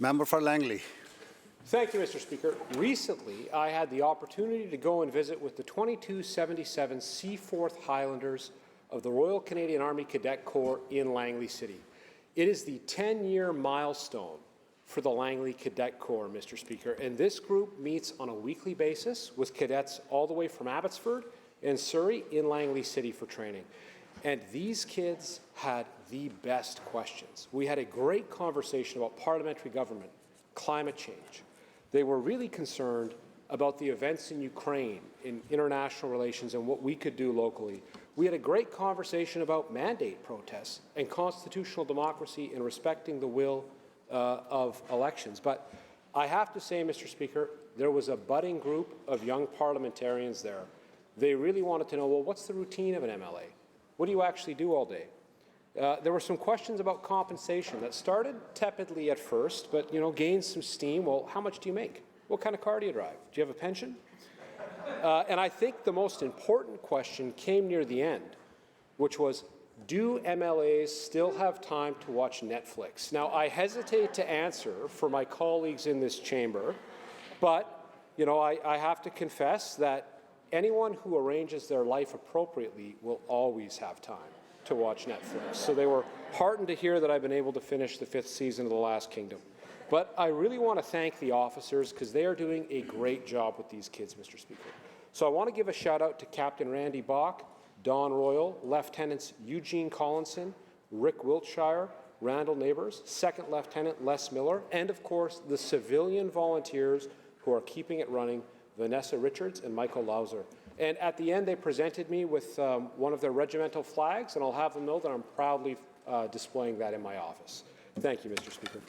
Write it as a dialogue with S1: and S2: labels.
S1: Member for Langley.
S2: Thank you, Mr. Speaker. Recently, I had the opportunity to go and visit with the 2277 Seaforth Highlanders of the Royal Canadian Army Cadet Corps in Langley City. It is the 10-year milestone for the Langley Cadet Corps, Mr. Speaker, and this group meets on a weekly basis with cadets all the way from Abbotsford and Surrey in Langley City for training. And these kids had the best questions. We had a great conversation about parliamentary government, climate change. They were really concerned about the events in Ukraine, in international relations, and what we could do locally. We had a great conversation about mandate protests and constitutional democracy and respecting the will of elections. But I have to say, Mr. Speaker, there was a budding group of young parliamentarians there. They really wanted to know, well, what's the routine of an MLA? What do you actually do all day? There were some questions about compensation that started tepidly at first, but gained some steam. Well, how much do you make? What kind of car do you drive? Do you have a pension? And I think the most important question came near the end, which was, do MLAs still have time to watch Netflix? Now, I hesitate to answer for my colleagues in this chamber, but I have to confess that anyone who arranges their life appropriately will always have time to watch Netflix. So they were heartened to hear that I've been able to finish the 5th season of The Last Kingdom. But I really want to thank the officers because they are doing a great job with these kids, Mr. Speaker. So I want to give a shout out to Captain Randy Bach, Don Royal, Lieutenants Eugene Collinson, Rick Wiltshire, Randall Neighbours, Second Lieutenant Les Miller, and of course the civilian volunteers who are keeping it running, Vanessa Richards and Michael Lauser. And at the end, they presented me with one of their regimental flags, and I'll have them know that I'm proudly displaying that in my office. Thank you, Mr. Speaker.